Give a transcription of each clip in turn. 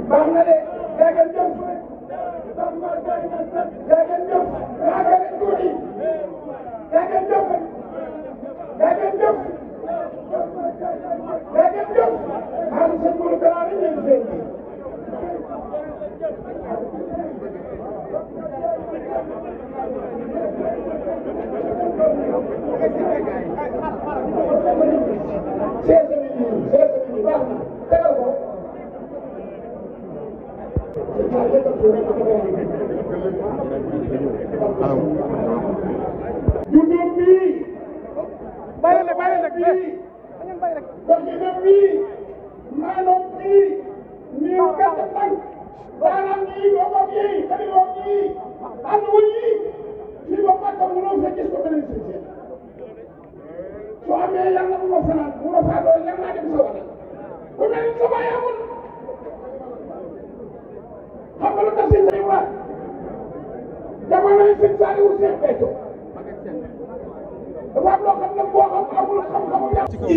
baax na de jaageen jëf jaageen jëf jaageen tuuti jaageen jëf jaageen jëf jaageen jëf xaaral seen mboolu gannaaw rek ngeen seen bi juddoom bii bàyyi la bii doxinam bii maanoom bii nii gàtt tànk daanam yi doomam yi xaliloom yi ànduwul yi fii ba Makka mënoo fa gis ko beneen sëñ soo amee yàlla bu ma fanaan bu ma faa doon yàlla naa dem sa wala bu mel ni sa baay amul xam nga lu tax sëñ Saliou wax jamonoy sëñ Saliou Seex Béthio dafa am loo xam ne boo xam amul xam-xamu yàlla. ci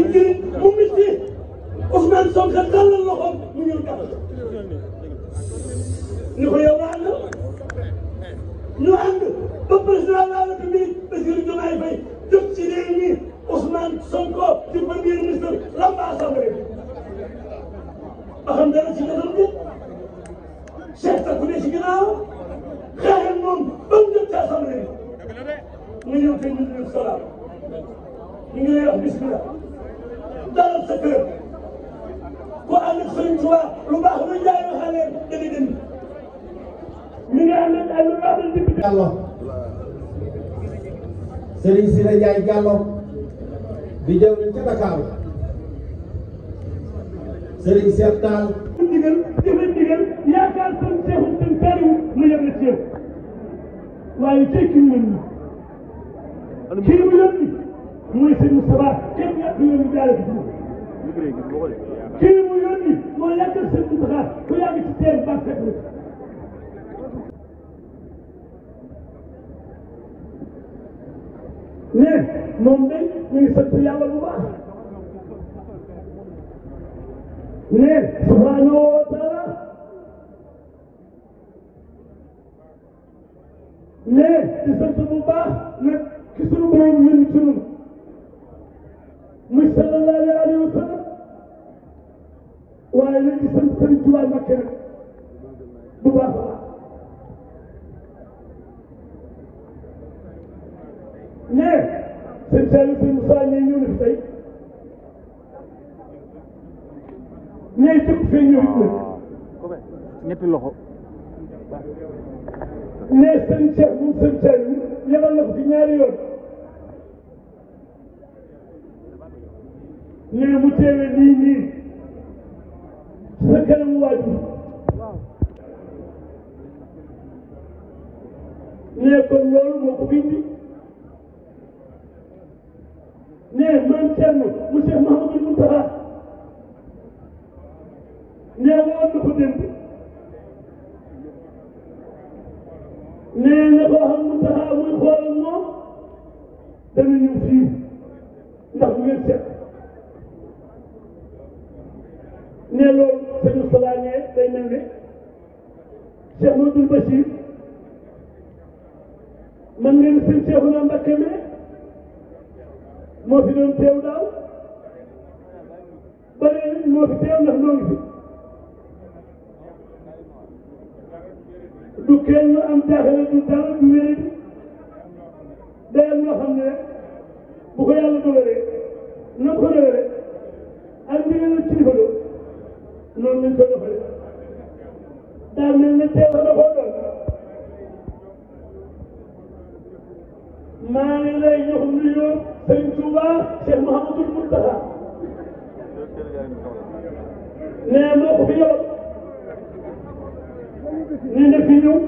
mu ngi ci Ousmane Sonko tàllal loxoom mu ñëw taxaw ni ko yow ànd ñu ànd ba président de la République Bassirou Diomaye Faye jot ci réew mi Ousmane Sonko di premier ministre l'ambassadeur ba xam dara ci jotoon bi Cheikh Takou ne ci ginnaaw xeexal moom ba mu jot ci assemblée mu ñëw te ñu ngi salaam ñu ngi lay wax bismillah dalal sa kër ku ànd ak Sëriñ Tuubaa lu baax lu jaay waxaale dëgg dëgg mi ngi ànd ak ay lu baax lu député Diallo Serigne Siré Ndiaye Diallo di jëw nañ ca Dakar Serigne Cheikh Tall ndigal jëfe ndigal yaakaar seen Seexu seen Saliou mu yem na ci yow waaye tey ki mu yónni kii mu yónni mooy sëñ Moustapha kenn ñàkk yónni daal di kii mu yónni moo yàggal sëñ Moustapha ku yàgg ci teen ba fekk na ne moom day ñu ngi sant yàlla bu baax ne subhanahu wa taala ne di sant bu baax nag ki sunu borom yónni ci ñun muy sallallahu alayhi wa sallam waaye nag di sant Sëriñ Tuubaa Mbakke nag bu baax a baax ne sëñ Saliou sëñ Moussa ne ñëw na fi tey ne jëpp fee ñëw it nag ñetti loxo ne sëñ Cheikh moom sëñ Saliou yebal na ko fi ñaari yoon ne mu teewe lii nii sa kanamu waajur ne kon loolu moo ko bindi ne maam Thierno mu Cheikh Mouhamadou Mountakha ne woon na ko démb nee na ko xam Mountakha muy xool ak moom dana ñëw fii ndax mu ngeen seet ne loolu sëñ Moustapha ne day mel ne Cheikh Mouhamadoul Bachir man ngeen sëñ Cheikhouna Mbacké me moo fi doon teew daaw ba léegi moo fi teew ndax noo ngi fi du kenn am jaaxle du dara du wéri day am loo xam ne rek bu ko yàlla dogalee na ko dogalee ak ndigal ci kilifa la noonu lañ ko doxalee daa mel ne teew na koo doon maa ngi lay jox nuyoo Sëriñ Touba Cheikh Mouhamadoul Mountakha nee moo ko fi yabal nii na fi ñëw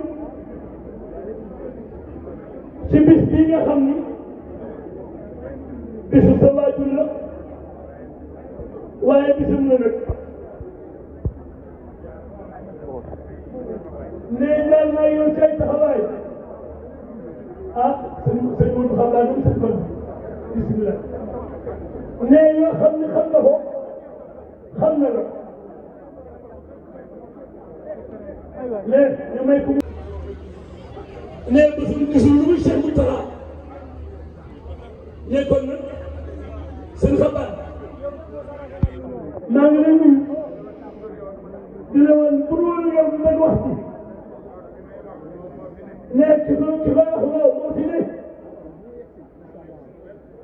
ci bis bii nga xam ni bisu sa waajur la waaye bisum la nag nee daal naa yow ci ay taxawaay ah sëñ Modou xam naa ñoom sëñ Fall bisimilah nee yoo xam ne xam nga ko xam na la mais ñu may ko nee ba suñu gisul lu muy Cheikh Mountakha nee kon nag seen xabaar maa ngi lay nuyu di la woon bu dul woon yow dinañ wax ci nee ki ko wax loo moo fi ne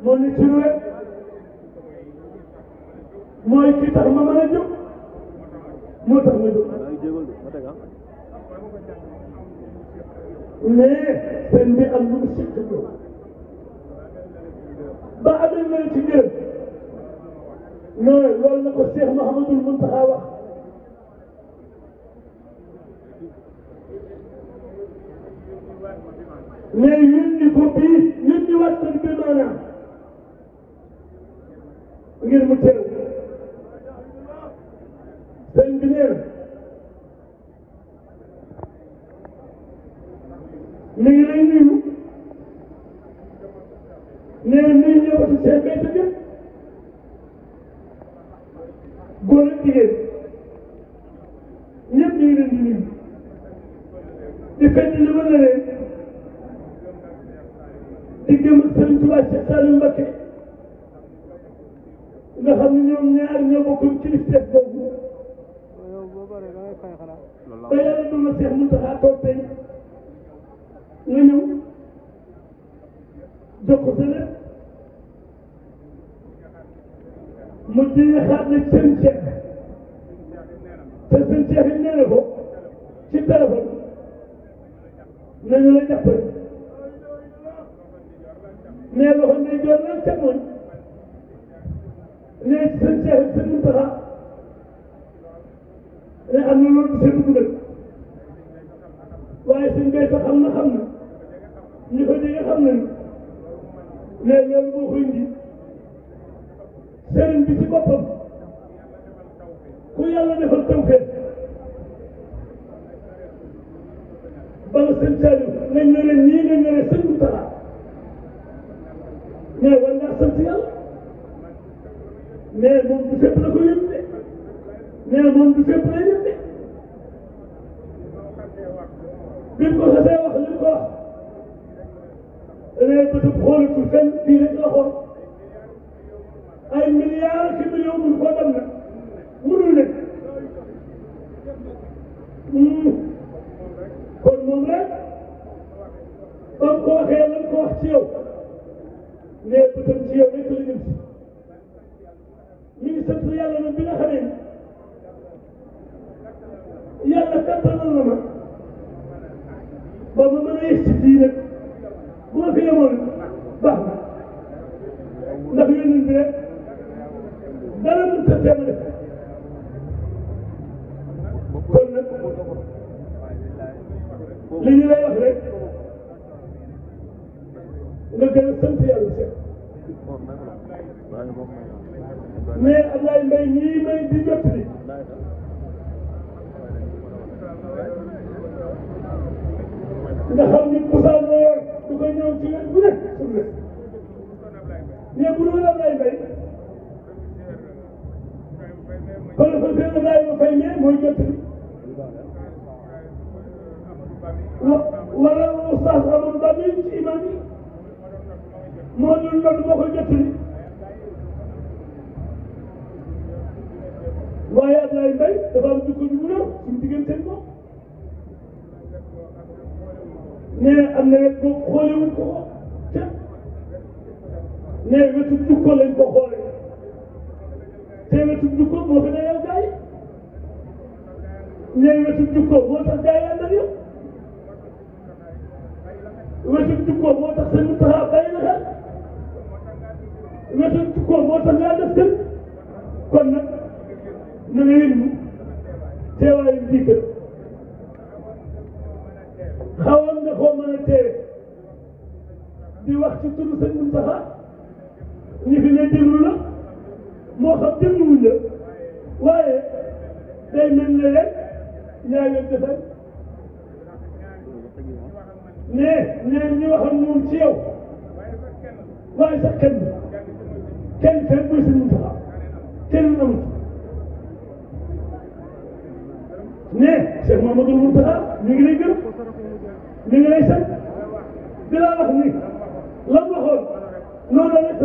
moo ne ci wet mooy ki tax ma mën a jóg moo tax ma jóg mais seen bi am lu mu sikk jóg ba amee na ci gërëm non loolu la ko Cheikh Mouhamadoul Mountakha wax mais yónni ko bii yónni waat ko bi maanaam ngir mu teew sëñ bi nee mi ngi lay nuyu nee nuyu ñëwatu seen béykat yëpp góor ak jigéen ñëpp ñu ngi leen di nuyu di fekk li ma la leen di gëm ak Sëriñ Tuubaa Cheikh Saliou Mbacké nga xam ne ñoom ñaar ñoo bokkoon kilifteef boobu ba yàlla doon Cheikh Mountakha toog tey nga ñëw jox ko sa lépp mu jeexaat nag seen Cheikh te seen Cheikh yi nee na ko ci téléphone nañu la jàppale nee loxo ne joor la càmmoñ nee ci seen Cheikh seen Mountakha ne am na loolu seen dugg nag waaye seen béy xam na ñu ko jege xam nañu ne loolu moo koy indi sëriñ bi ci boppam ku yàlla defal tawfeex ba nga seen Saliou nga ñore ñii nga ñore seen Mountakha mais war ngaa sant yàlla mais moom du fépp la ko yëg de mais moom du fépp lay yëg de bi mu ko xasee wax li mu ko wax mais bëtëb xoolatul fenn fii rek la xool ay milliards ki millions mënu koo dem nag mënul nekk kon moom rek ba mu ko waxee lan ko wax ci yow nee bëtam ci yow rek la jëm si mi ngi sant yàlla nag bi nga xamee yàlla kattanal na ma ba ma mën a yegg si fii nag bu ma fi yemoon baax na ndax yónnin bi rek dara mënut a teem a def kon nag li ñu lay wax rek nga gën a sant yàlla Cheikh mais Ablaye Mbaye ñii may di jot li nga xam ni Moussa la yor du ko ñëw ci wet bu nekk suñu wet mais bu dul Ablaye Mbaye professeur Ibrahima Faye mais mooy jot li wala oustaz Amadou Ba mi ci imam yi moo dul noonu moo koy jot li waaye Ablaye Mbaye dafa am jikko ju mu yor suñu diggante seen bopp nee am na wet boobu xoolewuñ ko ca nee wetu jukko lañ ko xoole te wetu jukko moo fi dayal gaay nee wetu jukko moo tax gaay ànd ak yow wetu jukko moo tax seen Mountakha bàyyi la xel wetu jukko moo tax ngaa def kër kon nag na nga yëngu teewaayu bii kër xawoon nga koo mën a teewe di wax ci turu sëñ Mountakha ñi fi ne déglu la moo xam dégluwuñ la waaye day mel ne rek yaa ngi defal nee ñi wax ak moom ci yow waaye sax kenn mooy sëñ Mountakha kenn amut ne Cheikh Mamadou Mountakha ñu ngi lay gërëm ñu ngi lay sant di la wax ni lan waxoon noonu la rek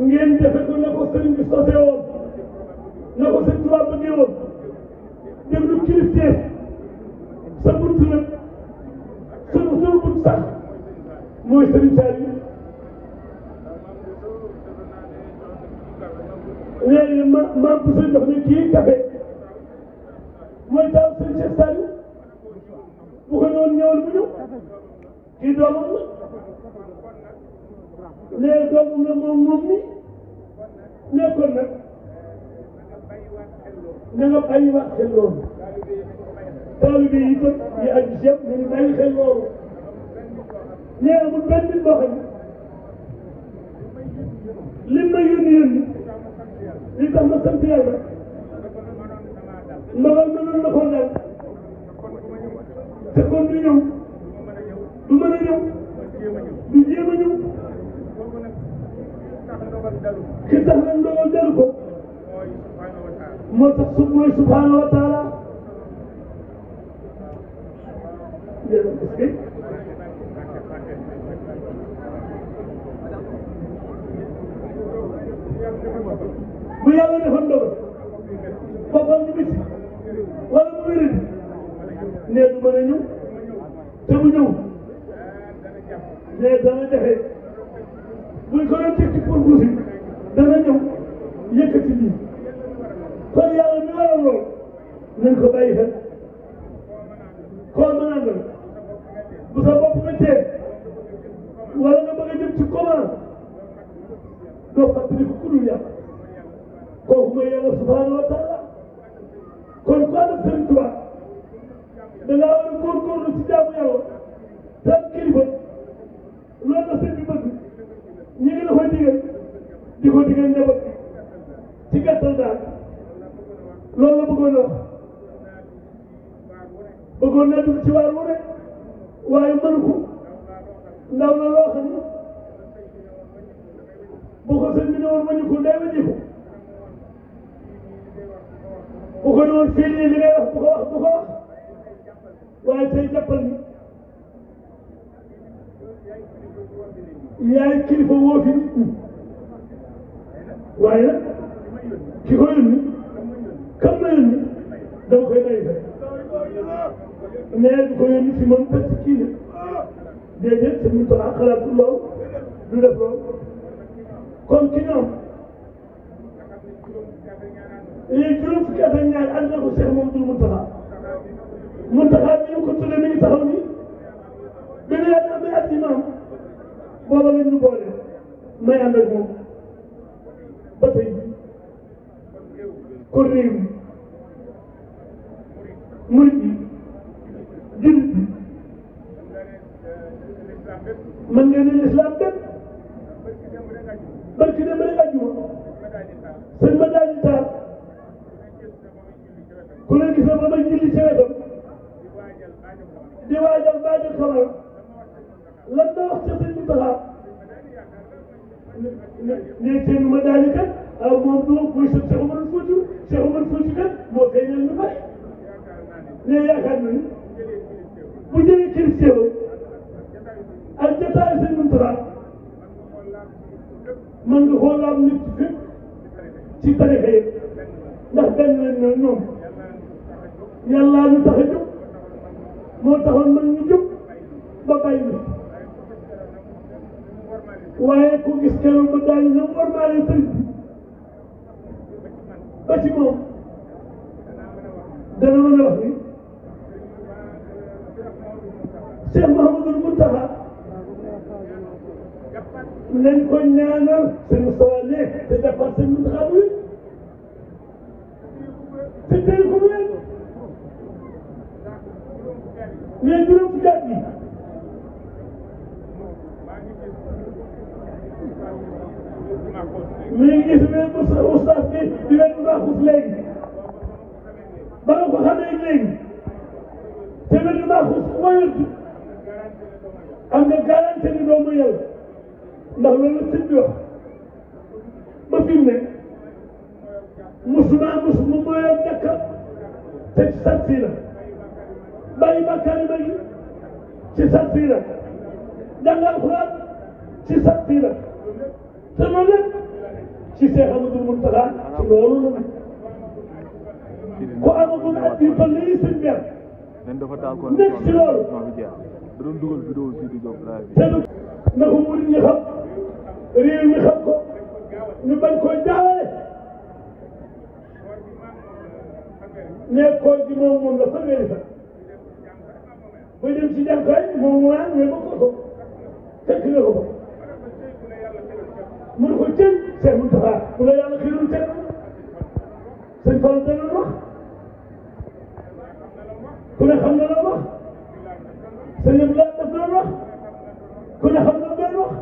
ngeen defe ko na ko sëriñ bi sosee woon na ko sëriñ Tuubaa bëggee woon déglu kilifteef sa bunt nag sunu bunt sax mooy sëriñ Saliou léegi maam bu sëriñ dox ne kii café mooy taal sëriñ Cheikh Saliou bu ko ñëwoon ñëwal bu ñëw kii doomam la léegi doomam la moom mi nekkoon nag na nga bàyyiwaat xel loolu taalibe yi itam yi aju si yëpp nañu bàyyi xel loolu nee amul benn nit boo xam ne lim ma yónni li tax ma sant yàlla ndogal mënoon na koo dal te kon du ñëw du mën a ñëw du jéem a ñëw ki tax nag ndogal dalu ko moo tax mooy subhanahu wa taala bu yàlla defoon ndogal boppam ñu bisi wala mu wéradi nee du mën a ñëw te mu ñëw nee dana jafe buñ ko doon tekki pour guusi dana ñëw yëkkati lii kon yàlla mi waral lool nañ ko bàyyi xel koo mën a àndal bu sa bopp méttee wala nga bëgg a jëm ci commande doo fàttali ko ku dul yàlla kooku mooy yàlla subhanahu wa taala kon ku ànd ak Sëriñ Tuubaa da ngaa war a góorgóorlu ci jaamu yàlla te am kilifa loolu la sëñ bi bëgg ñu ngi la koy digal di ko digal njaboot ci gàttal daal loolu la bëggoon a wax bëggoon naa dugg ci waar wu ne waaye mënu ko ndaw la loo xam ne bu ko sëñ bi ne woon wàññi ko day wàññi ko bu ko ne woon fii nii li ngay wax bu ko wax bu ko wax waaye tey jàppal ni yaay kilifa woo fi nit ñi waaye nag ki ko yónni kam na yónni dama koy bàyyi xel mais du ko yónni fi moom parce que kii la déedéet sëñ bi toog xalaatul lool du def lool kon ki ñoom juróom fukki at ak ñaar ànd na ko Cheikh Mamadou Mountakha bi ñu ko tuddee mi ngi taxaw nii bi ñu yàlla amee at imam booba lañ ñu boole may ànd ak moom ba tey kon réew mi murit bi jullit bi mën ngeen ne l'islam bépp barki dem rek àjjuma sëñ ma daal di taal ku ne gis na ba may julli ci wetam di waajal baajal xamal lan la wax ca sëñ Mountakha ne seen ma daal di kat moom du mooy sëñ Cheikh Omar Fouti Cheikh Omar Fouti kat moo feeñal ñu bari ne yaakaar na ni bu jëlee kilifteefam ak jotaayu sëñ Mountakha mën nga koo laam nit ci fépp ci tarixa yëpp ndax benn lañ ne ñoom yàllaa ñu tax a jóg moo taxoon man ñu jóg ba bàyyi ñu waaye ku gis keroog ba daañu ñoom ormaale sëriñ bi ba ci moom dana mën a wax ni Cheikh Mouhamadoul Mountakha nañ ko ñaanal sëñ Moustapha ne te jàppal sëñ Mountakha bu te tey ko bu wér mais juróom fukki at yi mi ngi gis ne oustaz bi di leen baaxus léegi ba nga ko xamee léegi te leen baaxus mooy am nga garantie ni doomu yàlla ndax loolu la sëñ bi wax ba fi mu ne musuma mu mooyoon jàkka te ci sant fii la bàyyi bàkkaari ba gi ci sant fii la jàng alxuraan ci sant fii la te loolu lépp ci Seex Amadou Muntaxa ci loolu la nag ku amagul at yu toll nii sëñ bi nekk ci loolu te na ko murid ñi xam réew mi xam ko ñu bañ koy jaawale ne koor gi moom la fanweeri fan ba dem ci jànkaay moom mu naan mais ba ko fekk nga ko ba mun ko jël Seex Muntaxa bu la yàlla xiirul teg sëñ Fall dana wax ku ne xam na la wax sëñ Abdoulaye daf doon wax ku ne xam na doon wax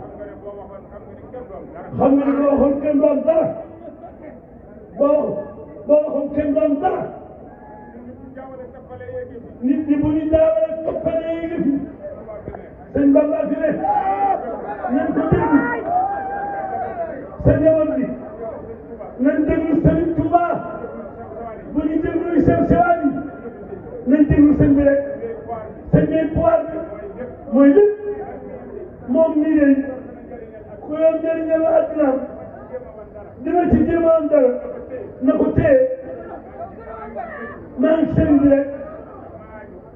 xam nga ni boo waxoon kenn du am dara boo waxoon kenn du am dara nit ñi bu ñu jaawale toppale yi fi sëñ Bamba fi ne nañ ko déglu sa njaboot bi nañ déglu Sëriñ Tuuba bu ñu déglu seen sewaan yi nañ déglu sëñ bi rek sëñ bi pouvoir bi mooy lépp moom nii de ku yor njëriñal àddinaam dina ci jéem a am dara na ko téye maa ngi sëriñ bi rek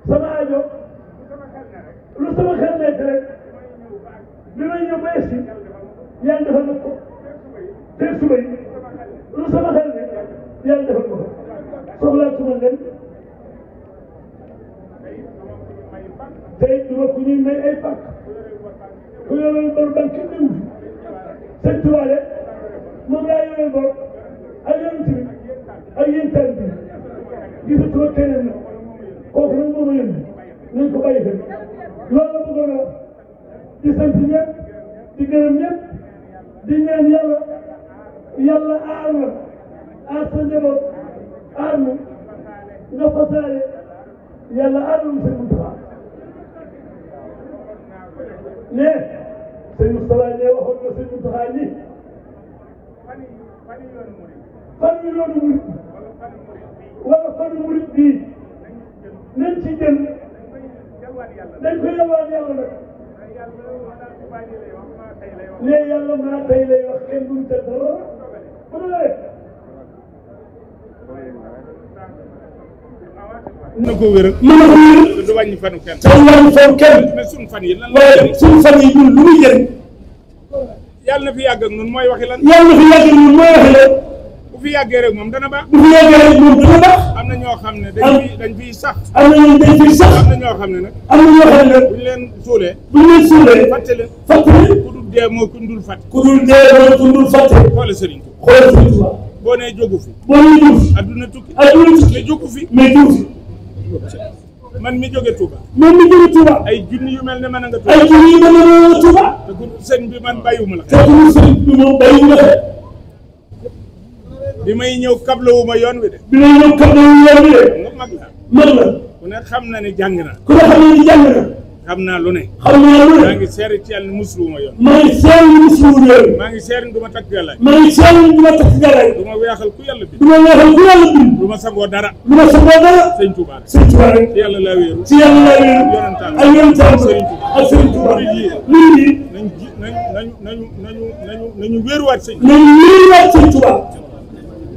sama aajo lu sama xel nekk rek bi may ñëw ba egsi yàlla defal na ko tey suba yi lu sama xel ne yàlla defal na ko soxlaatuma leen tey duma ku ñuy may ay pàkk ku yoreel bor banque kenn fi sëñ Tuubaa de moom laa yoreel bor ak yonent bi ak yéen taal bi gisatuma keneen nag kooku nag moo ma yónni nañ ko bàyyi xel loolu la bëggoon a wax di sant ñëpp di gërëm ñëpp di ñaan yàlla aar la aar sa njaboot aar nu nga fasaale yàlla aar lu sëñ Moustapha ne sëñ Moustapha ne waxoon na sëñ Moustapha ni fan yu yoonu murit wala fanu murit bii nañ ci jël dañ ko yalwaan yàlla nag ne yàlla maa tey lay wax kenn duñ te dara bu nu lay mën na ko wér du wàññi fanu kenn te wàññi fanu kenn mais suñu fan yi lan la waaye suñu fan yi ñun lu muy jëriñ yàlla na fi yàgg ak ñun mooy waxi lan yàlla na fi yàgg ak ñun mooy waxi lan bu fi yàggee rek moom dana baax bu fi yàggee rek moom dana baax am na ñoo xam ne dañ fiy sax am na ñoo dañ fiy sax am na ñoo xam ne nag am na ñoo xam ne nag buñ leen suulee fàtte leen ku dul dee moo ku dul fàtte ku dul dee moo ku dul fàtte xoole sëriñ ko xoole sëriñ Tuuba boo nee jógu fi adduna tukki mais jógu fi mais jógu fi man mi jóge Touba moom mi jóge Touba ay junni yu mel ne mën a nga Touba ay junni yu mel ne mën a nga Touba te ku sëñ bi man bàyyiwuma la te ku sëñ bi moom bàyyiwuma la bi may ñëw kablawuma yoon wi de bi may ñëw kablawuma yoon wi de mag la ku ne xam na ne jàng na ku ne xam na ne jàng na xam naa lu ne xam naa lu ne maa ngi seeri ci yàlla ne musluwuma yoon maa ngi seeri musluwuma yoon maa ngi seeri du ma takk gàllaay maa ngi seeri du ma takk gàllaay du ma weexal ku yàlla bind du ma weexal ku yàlla bind du ma sagoo dara du ma sagoo dara sëñ Touba rek sëñ Touba rek ci yàlla laa wéeru ci yàlla laa wéeru yonentaan ak yonentaan ak sëñ Touba nit ñi nañu wéeruwaat sëñ nañu wéeruwaat sëñ Touba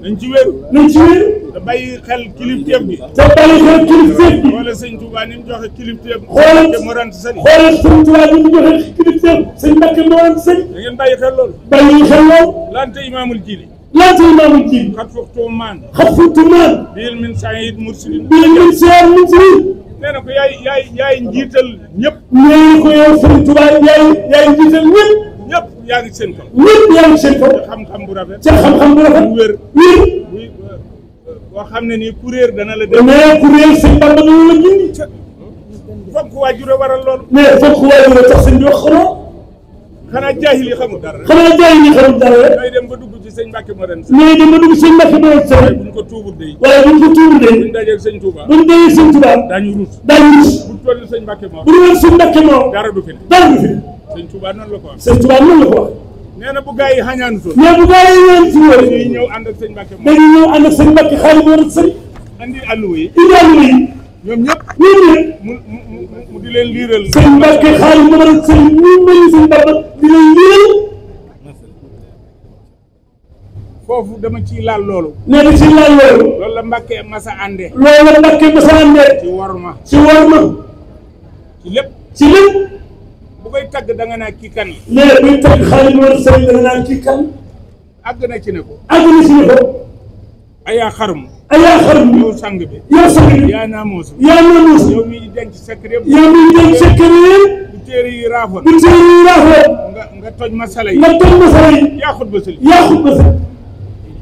nañ ci wéeru nañ ci wéeru te bàyyi xel kilifteef gi te bàyyi xel kilifteef gi xoolal sëñ Touba ni mu joxe kilifteef xoolal te moo daan sëriñ xoolal sëñ Touba ni mu joxe kilifteef sëñ Mbàkke moo daan sëñ da ngeen bàyyi xel loolu bàyyi xel loolu lante imaamul jiili lante imaamul jiili xat fuxtu maan xat fuxtu maan bil min saïd mursidin bil min saïd mursidin nee na ko yaay njiital ñëpp nee ko yow sëñ Touba yaay njiital ñëpp yaa ngi seen kaw ñëpp yaa ngi seen kaw xam-xam bu rafet ca xam-xam bu rafet wér boo xam ne nii kuréer dana la def mais kuréer sëñ Bamba dana la gindi fonk waajur a waral loolu mais fonk waajur a tax sëñ bi wax ko xanaa jaahil yi xamul dara xanaa jaahil yi xamul dara rek ñooy dem ba dugg ci sëñ Mbàkke moo ren ñooy dem ba dugg sëñ Mbàkke moo ren waaye buñ ko tuubul de waaye buñ ko tuubul de buñ dajeeg sëñ Touba buñ dajeeg sëñ Touba daañu rus bu toll sëñ Mbàkke moo bu doon sëñ Mbàkke moo dara du fi dara du fi sëñ Touba noonu la ko wax sëñ Touba noonu la ko wax nee na bu gaa yi xañaanutoo. mais bu gaa yi ñaan si woon. dañuy ñëw ànd ak sëñ Mbacke moom. dañuy ñëw ànd ak sëñ Mbacke xaalis war a sëñ. andi alluwa yi. indi alluwa yi. ñoom ñëpp. ñoom ñëpp. mu di leen liiral. sëñ Mbacke xaalis war a sëñ ñu mel ni sëñ Bamba di leen liiral. foofu dama ciy laal loolu. nee na ciy laal loolu. loolu la Mbacke masa àndee. loolu la Mbacke masa àndee. ci worma. ci worma. ci lépp. ci lépp. bu koy tagg da nga naa kii kan la. nee na buy tagg xaalis war a sëñ da nga naan kii kan. àgg na ci ne ko. àgg na ci ne ko. ayaa xarum. ayaa xarum. yow sang bi. yow sang bi. yaa naamuus. yaa naamuus. yow miy denc secret. yow miy denc secret. bu téere yi raafoon. bu téere yi raafoon. nga toj masala yi. nga toj masala yi. yaa xut ba sëli. yaa xut ba sëli.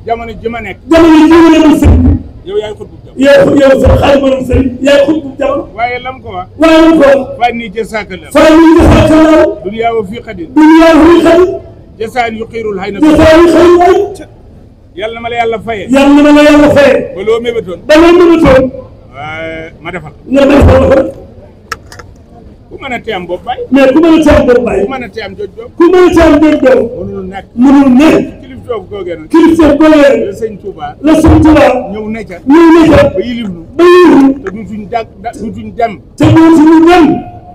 jamono ji ma nekk. jamono ji ma nekk sëñ bi. yow yaay xut bu jamono. yow sa xaalis borom sëñ yaay xut bu jamono. waaye lam ko wax. waaye lam ko wax. faa nii jasaakala. faa nii jasaakala. duniyaa wa fii xadin. duniyaa wa fii xadin. jasaan yu xiirul xay na. jasaan yu xiirul xay. yàlla na ma la yàlla fayee. yàlla na ma la yàlla fayee. ba loo mébétoon. ba loo mébétoon. waaye ma defal. nga defal ko. ku mën a teem boobu bàyyi. mais ku mën a teem boobu bàyyi. ku mën a teem joj doom. ku mën a teem joj doom. mënul nekk. mënul nekk. kilifteef googee nag. kilifteef googee. la sëñ Touba. la sëñ Touba. ñëw ne ca. ñëw ne ca. ba yilif lu. ba yilif lu. te dutuñ dutuñ dem. te dutuñ dem.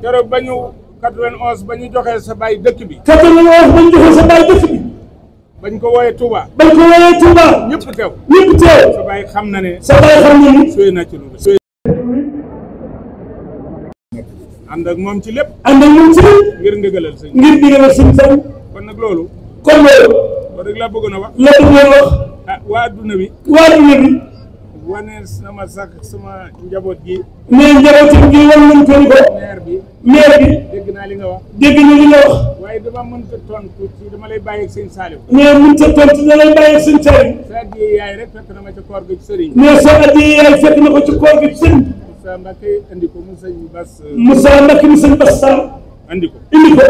keroog ba ñu 91 ba ñu joxee sa baay dëkk bi. 91 ba ñu joxee sa baay dëkk bi. bañ ko wooyee Touba. bañ ko wooyee Touba. ñëpp teew. ñëpp teew. sa baay xam na ne. sa baay xam na ni. sooy na ci lu ànd ak moom ci lépp. ànd ak moom ci lépp. ngir ndigalal sëñ. ngir ndigalal sëñ Sam. kon nag loolu. kon loolu. loolu rek laa bëggoon a wax. la bëggoon wax. ah waa adduna bi. waa adduna bi. wane sama sax sama njaboot gi. mais njabootam gi wan nañ ko ni ko. maire bi. dégg naa li nga wax. dégg na li nga wax. waaye dama mënta tontu ci dama lay bàyyi ak sëñ Saliou. mais mënta tontu da lay bàyyi ak sëñ Saliou. sa addiya yaay rek fekk na ma ca koor ga ci sëriñ. mais sa addiya yaay fekk na ko ci koor ga ci sëriñ. Moussa Mbacke andi ko mu sëñ Bass. Moussa Mbacke mu sëñ Bass Sarr. andi ko. indi ko.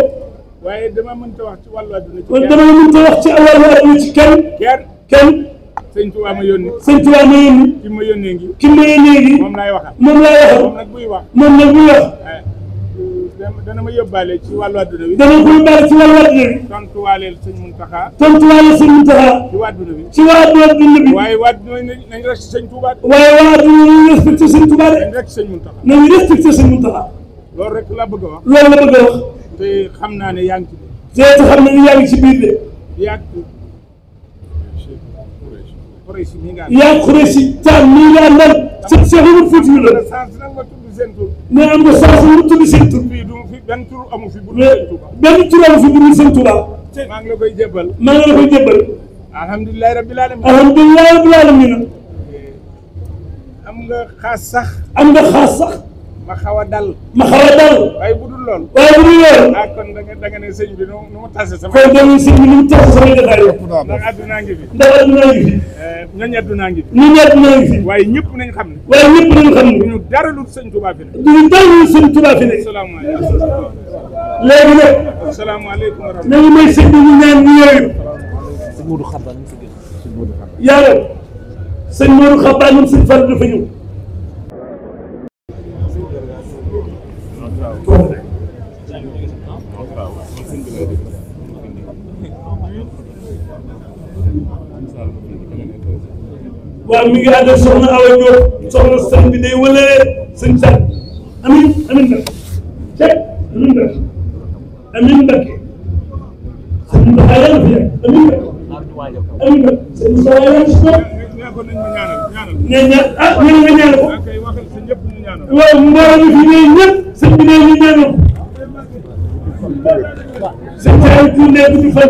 waaye dama mënta wax ci wàllu adduna ci kenn. dama mënta wax ci wàllu adduna ci kenn. kenn. sëñ Touba ma yónni. sëñ Touba ma yónni. ki ma yónnee ngi. ki ma yónnee ngi. moom laay waxal. moom laay waxal. moom nag buy wax. moom nag buy wax. dana ma yóbbaale ci wàllu adduna bi. dana ko yóbbaale ci wàllu adduna bi. tontuwaaleel sëñ Mountakha. tontuwaaleel sëñ Mountakha. ci waa adduna bi. ci waa adduna bi. waaye waa adduna nañ rek ci sëñ Touba. waaye waa adduna nañ respecté sëñ Touba de. nañ rek ci sëñ Mountakha. nañ respecté sëñ Mountakha. loolu rek laa bëgg a wax. loolu la bëgg a wax. te xam naa ne yaa ngi ci biir. te xam na ni yaa ngi ci biir de. yaa Xureysi Taal mii nga àndal. sëñ Cheikh Oumar Foutiyou la. mais am nga chance mu tudd seen tur. benn tur amu fi bu dul sëñ Touba. benn tur amu fi bu dul sëñ Touba. maa ngi la koy jébbal. maa ngi la koy jébbal. alhamdulilah rabbil alamin. alhamdulilah rabbil alamin. am nga xaas sax. am nga xaas sax. ma xaw a dal. ma xaw a dal. waaye bu dul lool. waaye bu dul lool. ah kon da nga ne sëñ bi nu mu tase sama. kon da nga sëñ bi nu mu tase sama jotaay. ndax addunaa ngi fi. ndax addunaa ngi fi. ñooñu addunaa ngi fi. ñooñu addunaa ngi fi. waaye ñëpp nañ xam ne. waaye ñëpp nañ xam ne. duñu dara lu sëñ Touba fi ne. duñu dara lu sëñ Touba fi ne. salaamaaleykum. léegi nag. salaamaaleykum wa rahmatulah. nañu may sëñ bi ñu ñaan ñu yooyu. sëñ Modou Xaban ñu si gën sëñ Modou Xaban. yàlla sëñ Modou Xaban ñun sëñ Fall dafa ñëw. waaw mi ngi ànd ak soxna Awa Diop soxna sëñ bi day wëlee sëñ Sall amin amin nag cek amin nag amin nag sëñ bi dafa yàlla fi yàgg amin nag amin nag sëñ bi dafa yàlla si bopp ne ña ah ñu nga ñaanal ko waaw mbooloo mi fi ne ñëpp sëñ bi ne ñu ñaanal ko sëñ Sall tuuti nekk di fan